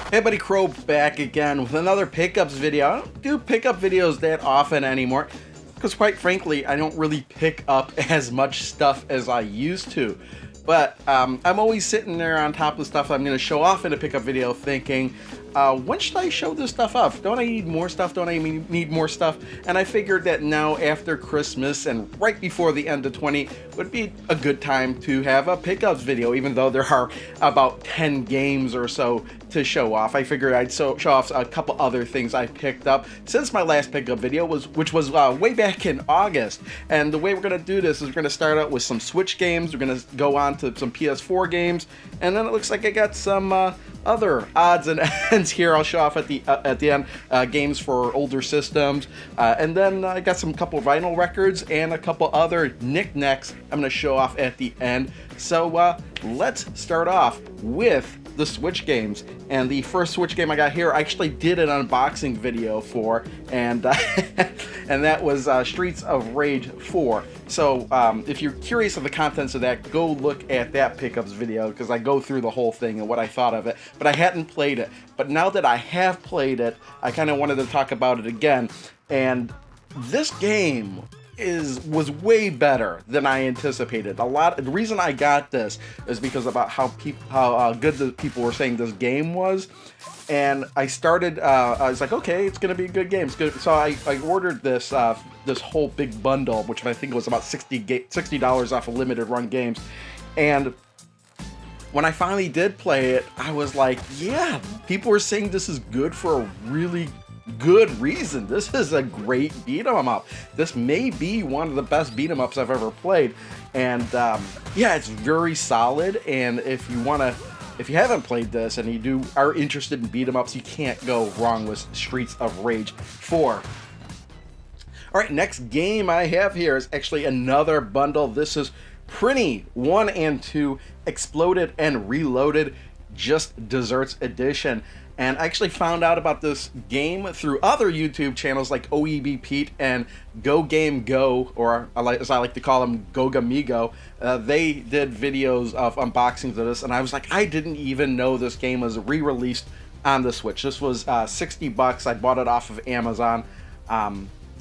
Hey buddy, Crow back again with another pickups video. I don't do pickup videos that often anymore because quite frankly I don't really pick up as much stuff as I used to. But I'm always sitting there on top of the stuff I'm going to show off in a pickup video thinking, when should I show this stuff off? Don't I need more stuff? Don't I need more stuff? And I figured that now after Christmas and right before the end of 20 would be a good time to have a pickups video, even though there are about 10 games or so to show off. I figured I'd show off a couple other things I picked up since my last pickup video, which was way back in August. And the way we're going to do this is we're going to start out with some Switch games, we're going to go on to some PS4 games, and then it looks like I got some other odds and ends here I'll show off at the end, games for older systems, and then I got some couple vinyl records and a couple other knickknacks I'm going to show off at the end. So let's start off with the Switch games. And the first Switch game I got here, I actually did an unboxing video for, and and that was Streets of Rage 4. So if you're curious of the contents of that, go look at that pickups video because I go through the whole thing and what I thought of it. But I hadn't played it. But now that I have played it, I kind of wanted to talk about it again. And this game was way better than I anticipated. The reason I got this is because about how good the people were saying this game was, and I started. I was like, okay, it's gonna be a good game. It's good. So I ordered this this whole big bundle, which I think was about $60 off of limited run games, and when I finally did play it, I was like, yeah, people were saying this is good for a really good reason. This is a great beat 'em up. This may be one of the best beat 'em ups I've ever played, and yeah, it's very solid. And if you haven't played this and you are interested in beat 'em ups, you can't go wrong with Streets of Rage 4. All right, next game I have here is actually another bundle. This is Prinny 1 and 2 Exploded and Reloaded Just Desserts Edition. And I actually found out about this game through other YouTube channels like OEB Pete and Go Game Go, or as I like to call them, Gogamigo. They did videos of unboxings of this, and I was like, I didn't even know this game was re-released on the Switch. This was $60. I bought it off of Amazon.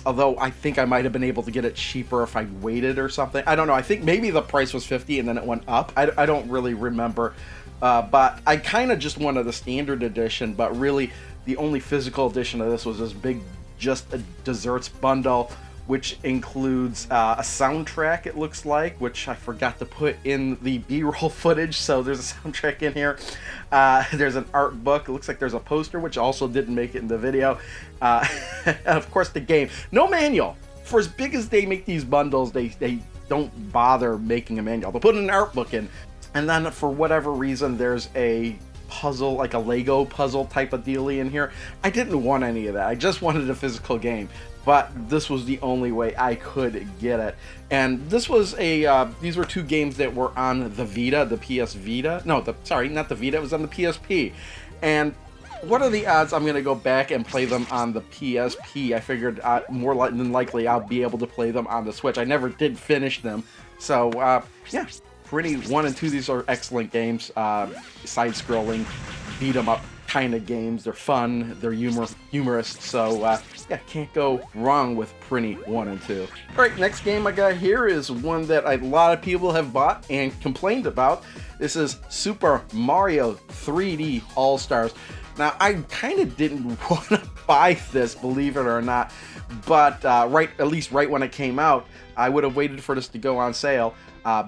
Although I think I might have been able to get it cheaper if I waited or something. I don't know. I think maybe the price was $50 and then it went up. I don't really remember. But I kind of just wanted the standard edition, but really the only physical edition of this was this big Just Desserts bundle, which includes a soundtrack, it looks like, which I forgot to put in the B-roll footage, so there's a soundtrack in here. There's an art book. It looks like there's a poster, which also didn't make it in the video. And of course the game. No manual. For as big as they make these bundles, they don't bother making a manual. They'll put an art book in. And then for whatever reason, there's a puzzle, like a Lego puzzle type of dealie in here. I didn't want any of that. I just wanted a physical game. But this was the only way I could get it. And this was these were two games that were on the Vita, the PS Vita. No, sorry, not the Vita, it was on the PSP. And what are the odds I'm going to go back and play them on the PSP? I figured more than likely I'll be able to play them on the Switch. I never did finish them. So, yeah. Prinny 1 and 2, these are excellent games, side-scrolling, beat-em-up kind of games. They're fun, they're humorous, so yeah, can't go wrong with Prinny 1 and 2. Alright, next game I got here is one that a lot of people have bought and complained about. This is Super Mario 3D All-Stars. Now, I kind of didn't want to buy this, believe it or not, but at least right when it came out, I would have waited for this to go on sale.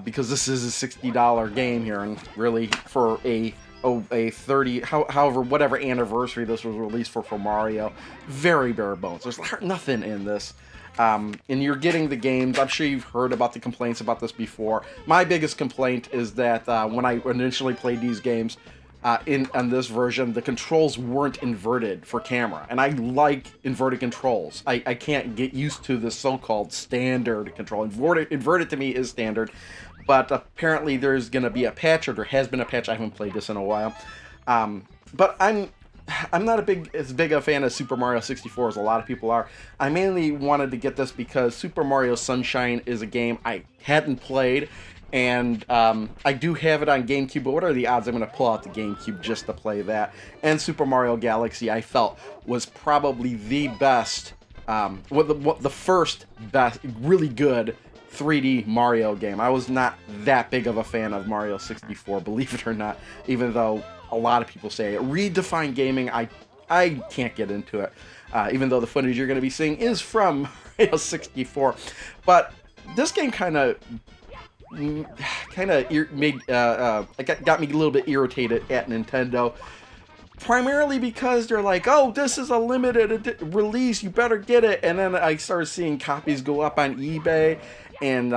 Because this is a $60 game here, and really for a 30, however, whatever anniversary this was released for Mario, very bare bones. There's nothing in this. And you're getting the games. I'm sure you've heard about the complaints about this before. My biggest complaint is that when I initially played these games, on this version, the controls weren't inverted for camera, and I like inverted controls. I can't get used to the so-called standard control. Inverted to me is standard, but apparently there's going to be a patch, or there has been a patch. I haven't played this in a while, but I'm not as big a fan of Super Mario 64 as a lot of people are. I mainly wanted to get this because Super Mario Sunshine is a game I hadn't played, And I do have it on GameCube, but what are the odds I'm going to pull out the GameCube just to play that? And Super Mario Galaxy, I felt, was probably the best, the first best, really good 3D Mario game. I was not that big of a fan of Mario 64, believe it or not, even though a lot of people say it. Redefined gaming, I can't get into it, even though the footage you're going to be seeing is from Mario 64. But this game kind of got me a little bit irritated at Nintendo, primarily because they're like, oh, this is a limited release, you better get it. And then I started seeing copies go up on eBay, and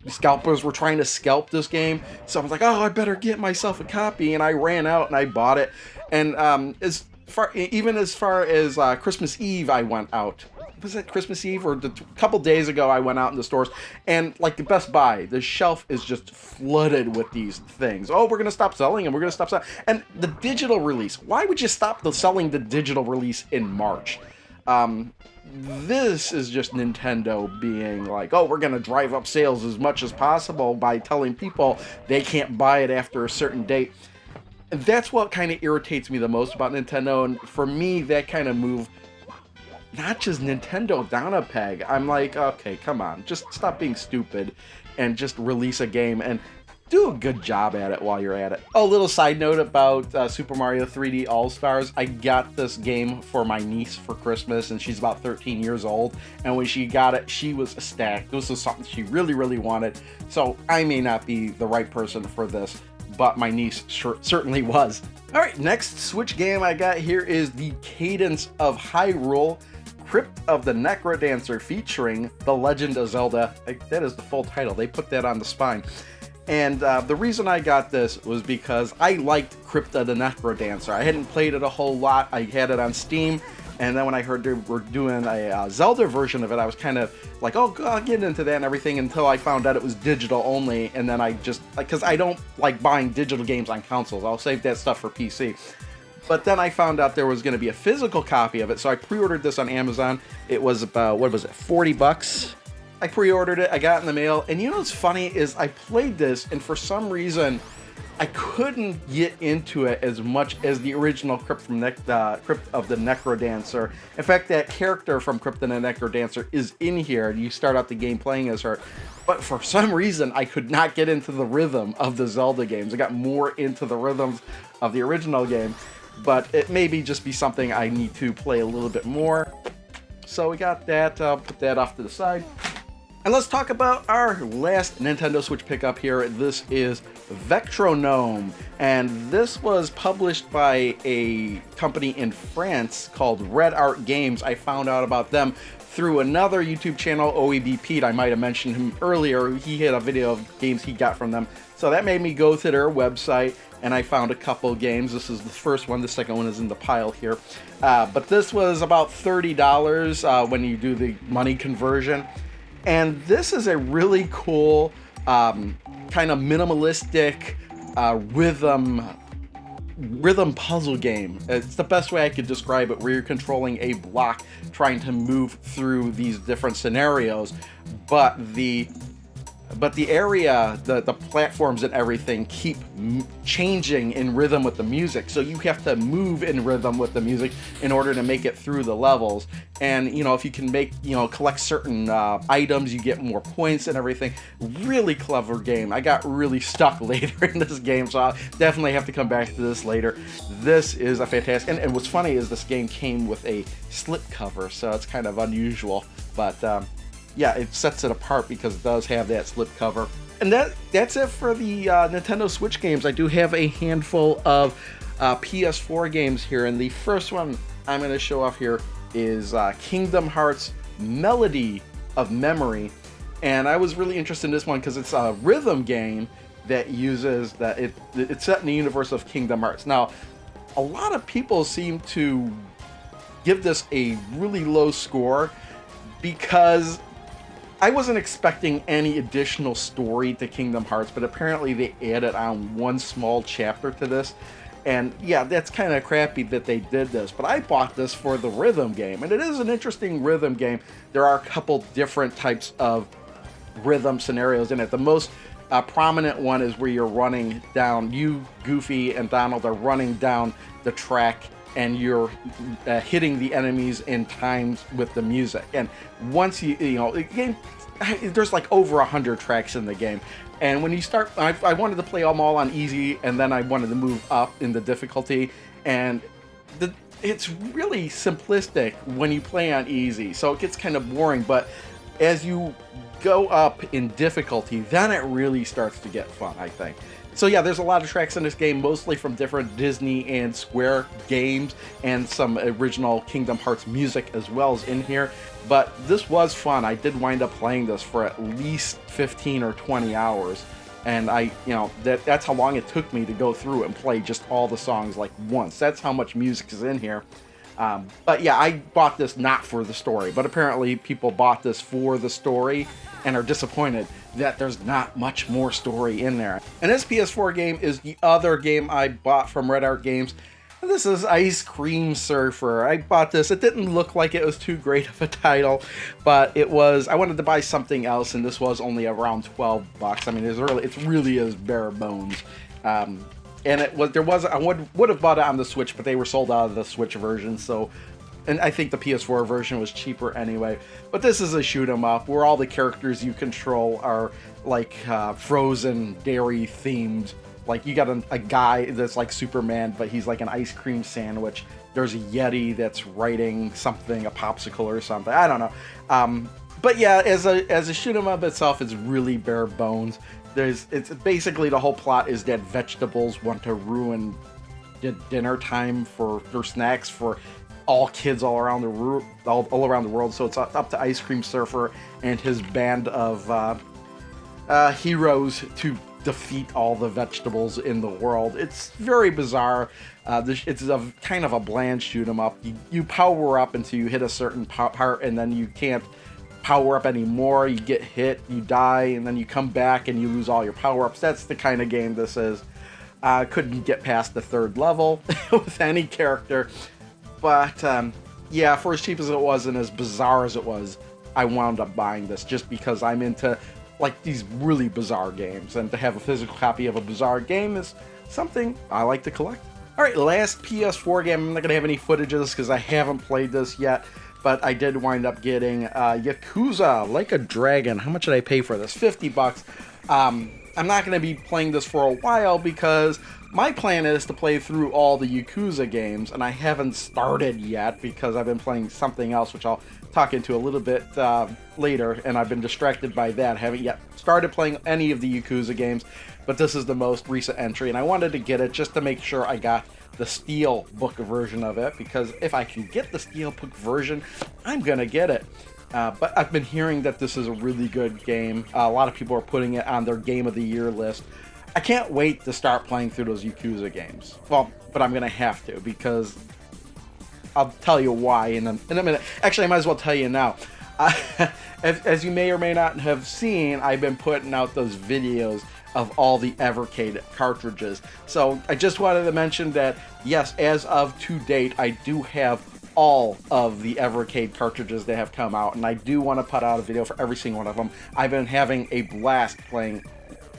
scalpers were trying to scalp this game. So I was like, oh, I better get myself a copy, and I ran out and I bought it. And as far as Christmas Eve, I went out. Was it Christmas Eve or a couple days ago? I went out in the stores, and like the Best Buy, the shelf is just flooded with these things. Oh, we're gonna stop selling them. We're gonna stop selling. And the digital release. Why would you stop selling the digital release in March? This is just Nintendo being like, oh, we're gonna drive up sales as much as possible by telling people they can't buy it after a certain date. And that's what kind of irritates me the most about Nintendo. And for me, that kind of move notches Nintendo down a peg. I'm like, okay, come on, just stop being stupid and just release a game and do a good job at it while you're at it. Oh, little side note about Super Mario 3D All-Stars. I got this game for my niece for Christmas, and she's about 13 years old, and when she got it, she was ecstatic. This was something she really, really wanted, so I may not be the right person for this, but my niece certainly was. All right, next Switch game I got here is the Cadence of Hyrule Crypt of the Necrodancer, featuring The Legend of Zelda. That is the full title. They put that on the spine. And the reason I got this was because I liked Crypt of the Necrodancer. I hadn't played it a whole lot. I had it on Steam, and then when I heard they were doing a Zelda version of it, I was kind of like, oh, I'll get into that and everything, until I found out it was digital only. And then I just, because I don't like buying digital games on consoles. I'll save that stuff for PC. But then I found out there was going to be a physical copy of it, so I pre-ordered this on Amazon. It was about, what was it, 40 bucks? I pre-ordered it, I got it in the mail, and you know what's funny is I played this, and for some reason, I couldn't get into it as much as the original Crypt of the Necrodancer. In fact, that character from Crypt of the Necrodancer is in here, and you start out the game playing as her. But for some reason, I could not get into the rhythm of the Zelda games. I got more into the rhythms of the original game. But it may just be something I need to play a little bit more. So we got that, I'll put that off to the side. And let's talk about our last Nintendo Switch pickup here. This is Vectronome, and this was published by a company in France called Red Art Games. I found out about them through another YouTube channel, OEB Pete. I might have mentioned him earlier. He had a video of games he got from them. So that made me go to their website, and I found a couple games. This is the first one. The second one is in the pile here. But this was about $30 when you do the money conversion. And this is a really cool, kind of minimalistic rhythm puzzle game. It's the best way I could describe it, where you're controlling a block trying to move through these different scenarios, but the area, the platforms and everything keep changing in rhythm with the music. So you have to move in rhythm with the music in order to make it through the levels. And, you know, if you can collect certain items, you get more points and everything. Really clever game. I got really stuck later in this game, so I'll definitely have to come back to this later. This is a fantastic, and what's funny is this game came with a slipcover, so it's kind of unusual, but yeah, it sets it apart because it does have that slip cover. And that's it for the Nintendo Switch games. I do have a handful of PS4 games here, and the first one I'm going to show off here is Kingdom Hearts Melody of Memory. And I was really interested in this one because it's a rhythm game that uses that it's set in the universe of Kingdom Hearts. Now, a lot of people seem to give this a really low score because I wasn't expecting any additional story to Kingdom Hearts, but apparently they added on one small chapter to this. And yeah, that's kind of crappy that they did this, but I bought this for the rhythm game, and it is an interesting rhythm game. There are a couple different types of rhythm scenarios in it. The most A prominent one is where you're running down, you, Goofy, and Donald are running down the track, and you're hitting the enemies in times with the music. And once you know, the game, there's like over 100 tracks in the game. And when you start, I wanted to play them all on easy, and then I wanted to move up in the difficulty. And it's really simplistic when you play on easy, so it gets kind of boring. But as you go up in difficulty, then it really starts to get fun, I think. So yeah, there's a lot of tracks in this game, mostly from different Disney and Square games, and some original Kingdom Hearts music as well as in here. But this was fun. I did wind up playing this for at least 15 or 20 hours. And that's how long it took me to go through and play just all the songs like once. That's how much music is in here. But yeah, I bought this not for the story, but apparently people bought this for the story and are disappointed that there's not much more story in there. And this PS4 game is the other game I bought from Red Art Games. This is Ice Cream Surfer. I bought this. It didn't look like it was too great of a title, but it was. I wanted to buy something else, and this was only around $12. I mean, it really is bare bones. And it was. I would have bought it on the Switch, but they were sold out of the Switch version. So, and I think the PS4 version was cheaper anyway. But this is a shoot 'em up where all the characters you control are like frozen dairy themed. Like, you got a guy that's like Superman, but he's like an ice cream sandwich. There's a Yeti that's writing something, a popsicle or something. I don't know. But yeah, as a shoot 'em up itself, it's really bare bones. It's basically the whole plot is that vegetables want to ruin dinner time for their snacks for all kids all around the world. So it's up to Ice Cream Surfer and his band of heroes to defeat all the vegetables in the world. It's very bizarre. It's a kind of a bland shoot 'em up. You power up until you hit a certain part, and then you can't power up anymore. You get hit, you die, and then you come back and you lose all your power-ups. That's the kind of game this is. Couldn't get past the 3rd level with any character. But yeah, for as cheap as it was and as bizarre as it was, I wound up buying this just because I'm into like these really bizarre games, and to have a physical copy of a bizarre game is something I like to collect. Alright, last PS4 game. I'm not going to have any footage of this because I haven't played this yet, but I did wind up getting Yakuza Like a Dragon. How much did I pay for this? $50. I'm not going to be playing this for a while because my plan is to play through all the Yakuza games, and I haven't started yet because I've been playing something else, which I'll talk into a little bit later, and I've been distracted by that. I haven't yet started playing any of the Yakuza games, but this is the most recent entry, and I wanted to get it just to make sure I got the Steelbook version of it, because if I can get the Steelbook version, I'm gonna get it. But I've been hearing that this is a really good game. A lot of people are putting it on their Game of the Year list. I can't wait to start playing through those Yakuza games. Well, but I'm gonna have to, because I'll tell you why in a minute. Actually, I might as well tell you now. As you may or may not have seen, I've been putting out those videos of all the Evercade cartridges. So I just wanted to mention that, yes, as of to date, I do have all of the Evercade cartridges that have come out, and I do want to put out a video for every single one of them. I've been having a blast playing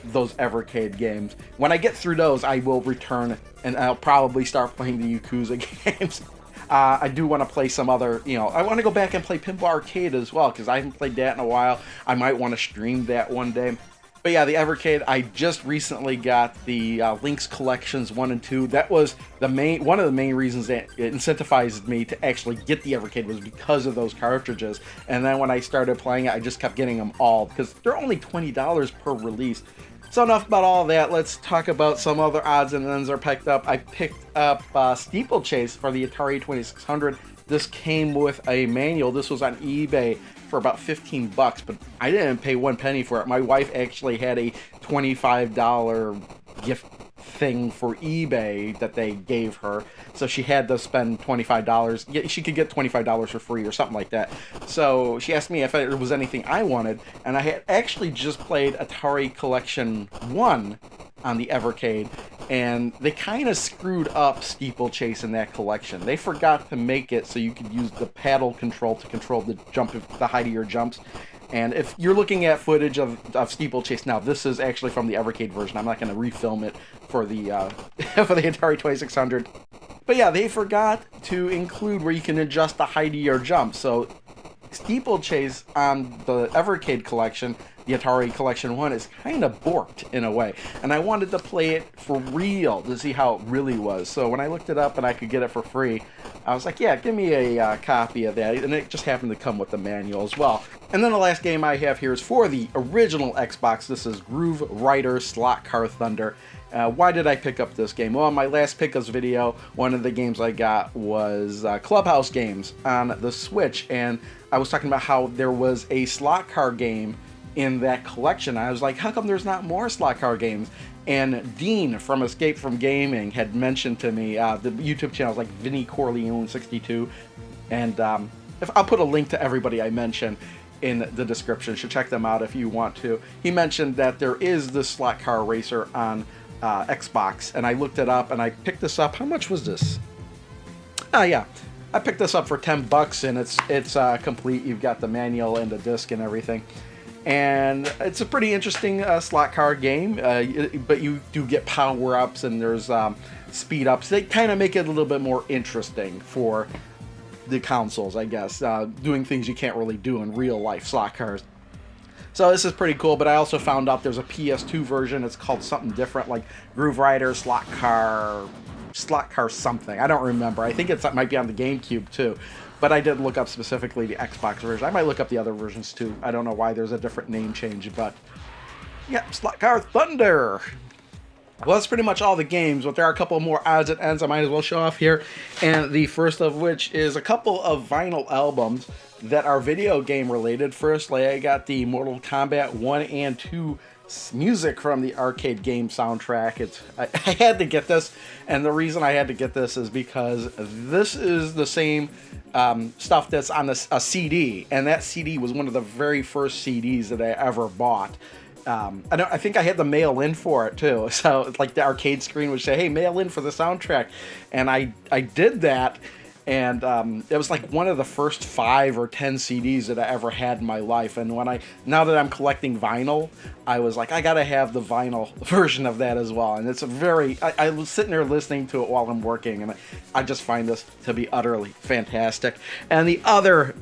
those Evercade games. When I get through those, I will return, and I'll probably start playing the Yakuza games. I do want to play some other, I want to go back and play Pinball Arcade as well, because I haven't played that in a while. I might want to stream that one day. But yeah, the Evercade, I just recently got the Link's Collections 1 and 2. That was one of the main reasons that it incentivized me to actually get the Evercade, was because of those cartridges. And then when I started playing it, I just kept getting them all, because they're only $20 per release. So enough about all that. Let's talk about some other odds and ends I picked up. I picked up Steeplechase for the Atari 2600. This came with a manual. This was on eBay for about $15, but I didn't pay 1 penny for it. My wife actually had a $25 gift thing for eBay that they gave her, so she had to spend $25. Yeah, she could get $25 for free or something like that. So she asked me if there was anything I wanted, and I had actually just played Atari Collection 1 on the Evercade, and they kind of screwed up Steeplechase in that collection. They forgot to make it so you could use the paddle control to control the height of your jumps. And if you're looking at footage of Steeplechase now, this is actually from the Evercade version. I'm not going to refilm it for the for the Atari 2600. But yeah, they forgot to include where you can adjust the height of your jump. So Steeplechase on the Evercade collection, the Atari Collection 1, is kind of borked in a way. And I wanted to play it for real to see how it really was. So when I looked it up and I could get it for free, I was like, yeah, give me a copy of that. And it just happened to come with the manual as well. And then the last game I have here is for the original Xbox. This is Groove Rider Slot Car Thunder. Why did I pick up this game? Well, in my last pickups video, one of the games I got was Clubhouse Games on the Switch, and I was talking about how there was a slot car game in that collection. I was like, how come there's not more slot car games? And Dean from Escape from Gaming had mentioned to me the YouTube channels like Vinny Corleone 62, and I'll put a link to everybody I mentioned in the description. You should check them out if you want to. He mentioned that there is this slot car racer on Xbox, and I looked it up and I picked this up. How much was this? Yeah, I picked this up for $10, and it's complete. You've got the manual and the disc and everything, and it's a pretty interesting slot car game. But you do get power ups and there's speed ups. They kind of make it a little bit more interesting for the consoles, I guess, doing things you can't really do in real life slot cars. So this is pretty cool, but I also found out there's a PS2 version. It's called something different, like Groove Rider Slot Car something. I don't remember. I think it might be on the GameCube too, but I did look up specifically the Xbox version. I might look up the other versions too. I don't know why there's a different name change, but yeah, Slot Car Thunder. Well, that's pretty much all the games, but there are a couple more odds and ends I might as well show off here. And the first of which is a couple of vinyl albums that are video game related. Firstly, I got the Mortal Kombat 1 and 2 music from the arcade game soundtrack. I had to get this, and the reason I had to get this is because this is the same stuff that's on a CD, and that CD was one of the very first CDs that I ever bought. I think I had to mail in for it too. So like the arcade screen would say, "Hey, mail in for the soundtrack," and I did that, and it was like one of the first 5 or 10 CDs that I ever had in my life. And now that I'm collecting vinyl, I was like, I gotta have the vinyl version of that as well. And it's I was sitting there listening to it while I'm working, and I just find this to be utterly fantastic. And the other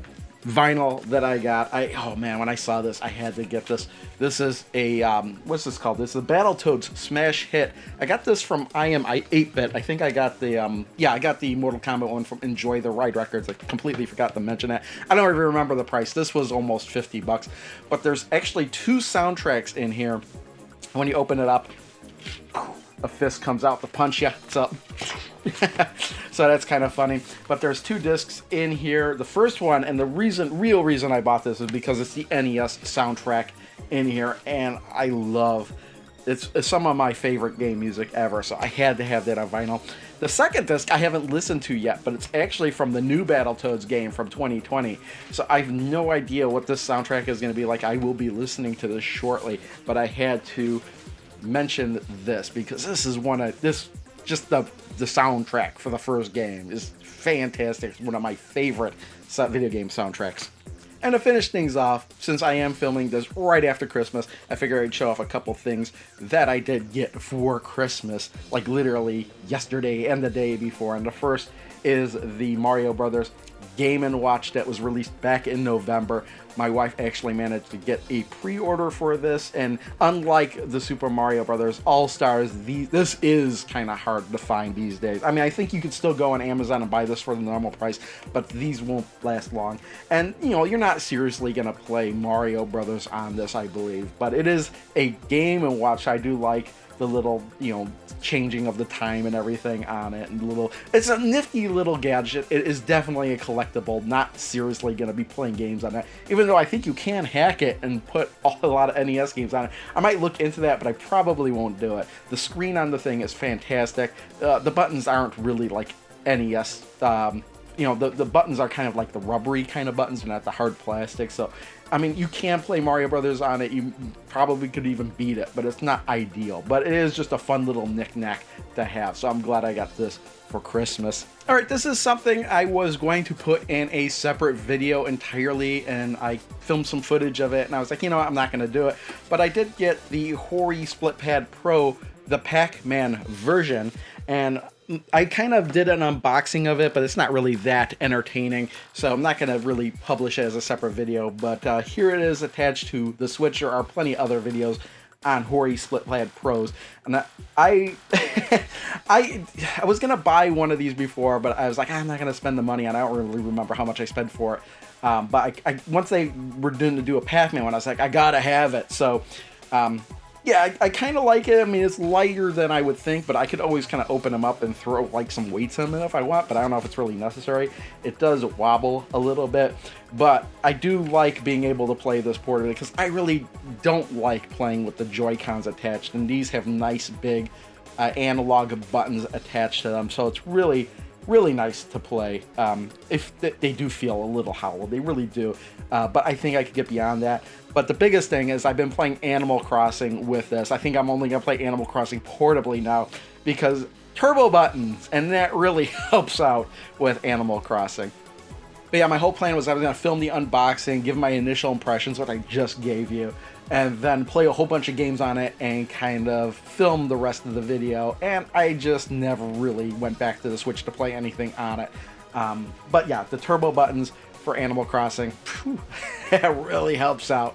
vinyl that I got, oh man, when I saw this, I had to get this. This is a what's this called? This is the Battletoads Smash Hit. I got this from I Am 8-Bit. I think I got the I got the Mortal Kombat one from Enjoy the Ride Records. I completely forgot to mention that. I don't even remember the price. This was almost $50, but there's actually 2 soundtracks in here. When you open it up, a fist comes out to punch you. What's up? So that's kind of funny. But there's 2 discs in here. The first one, and the real reason I bought this is because it's the NES soundtrack in here, and I love it's some of my favorite game music ever, so I had to have that on vinyl. The second disc I haven't listened to yet, but it's actually from the new Battletoads game from 2020. So I have no idea what this soundtrack is going to be like. I will be listening to this shortly, but I had to mention this because this is the soundtrack for the first game is fantastic. It's one of my favorite video game soundtracks. And to finish things off, since I am filming this right after Christmas, I figured I'd show off a couple things that I did get for Christmas, like literally yesterday and the day before. And the first is the Mario Brothers Game & Watch that was released back in November. My wife actually managed to get a pre-order for this, and unlike the Super Mario Brothers All-Stars, this is kind of hard to find these days. I mean, I think you could still go on Amazon and buy this for the normal price, but these won't last long. And, you're not seriously going to play Mario Brothers on this, I believe, but it is a Game & Watch. I do like the little, changing of the time and everything on it, and it's a nifty little gadget. It is definitely a collectible, not seriously going to be playing games on it, even though I think you can hack it and put a lot of NES games on it. I might look into that, but I probably won't do it. The screen on the thing is fantastic. The buttons aren't really like NES. The buttons are kind of like the rubbery kind of buttons, not the hard plastic. So, I mean, you can play Mario Brothers on it. You probably could even beat it, but it's not ideal. But it is just a fun little knick-knack to have. So I'm glad I got this for Christmas. All right, this is something I was going to put in a separate video entirely, and I filmed some footage of it, and I was like, you know what, I'm not going to do it. But I did get the Hori Split Pad Pro, the Pac-Man version, and I kind of did an unboxing of it, but it's not really that entertaining, so I'm not going to really publish it as a separate video. But here it is attached to the Switch. There are plenty of other videos on Hori Split Pad Pros, and I was gonna buy one of these before, but I was like, I'm not gonna spend the money, and I don't really remember how much I spent for it. But once they were doing to do a Pac-Man one, I was like, I gotta have it. So yeah, I kind of like it. I mean, it's lighter than I would think, but I could always kind of open them up and throw like some weights in them if I want, but I don't know if it's really necessary. It does wobble a little bit, but I do like being able to play this portably because I really don't like playing with the Joy-Cons attached, and these have nice big analog buttons attached to them, so it's really nice to play. If they do feel a little hollow, they really do, but I think I could get beyond that. But the biggest thing is I've been playing Animal Crossing with this. I think I'm only gonna play Animal Crossing portably now because turbo buttons, and that really helps out with Animal Crossing. But yeah, my whole plan was I was gonna film the unboxing, give my initial impressions, what I just gave you, and then play a whole bunch of games on it and kind of film the rest of the video. And I just never really went back to the Switch to play anything on it. But yeah, the turbo buttons for Animal Crossing, that really helps out.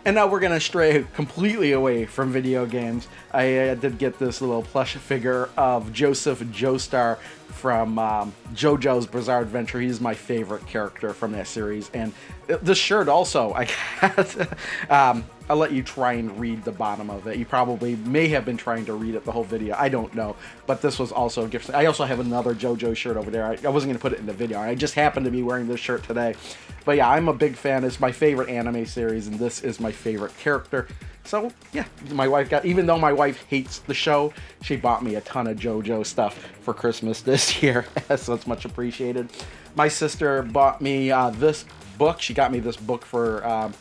And now we're gonna stray completely away from video games. I did get this little plush figure of Joseph Joestar from JoJo's Bizarre Adventure. He's my favorite character from that series. And this shirt also, I got, I'll let you try and read the bottom of it. You probably may have been trying to read it the whole video. I don't know. But this was also a gift. I also have another JoJo shirt over there. I wasn't going to put it in the video. I just happened to be wearing this shirt today. But yeah, I'm a big fan. It's my favorite anime series, and this is my favorite character. So yeah, my wife got, even though my wife hates the show, she bought me a ton of JoJo stuff for Christmas this year, so it's much appreciated. My sister bought me this book. She got me this book for,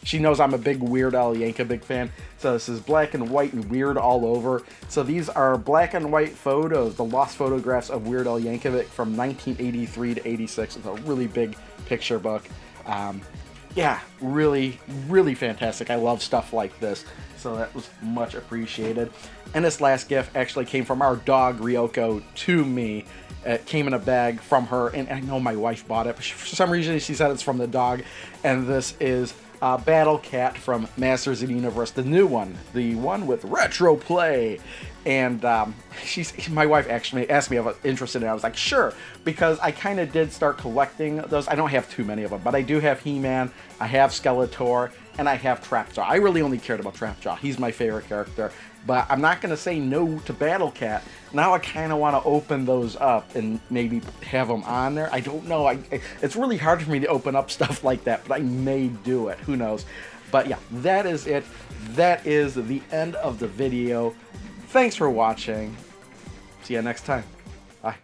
she knows I'm a big Weird Al Yankovic fan, so this is black and white and weird all over. So these are black and white photos, the lost photographs of Weird Al Yankovic from 1983 to 86. It's a really big picture book. Yeah, really fantastic. I love stuff like this, so that was much appreciated. And this last gift actually came from our dog Ryoko to me. It came in a bag from her, and I know my wife bought it, but for some reason she said it's from the dog. And this is Battle Cat from Masters of the Universe, the new one, the one with retro play. And my wife actually asked me if I was interested in it. I was like, sure, because I kind of did start collecting those. I don't have too many of them, but I do have He-Man, I have Skeletor, and I have Trapjaw. I really only cared about Trapjaw. He's my favorite character, but I'm not going to say no to Battle Cat. Now I kind of want to open those up and maybe have them on there. I don't know. It's really hard for me to open up stuff like that, but I may do it. Who knows? But yeah, that is it. That is the end of the video. Thanks for watching. See you next time. Bye.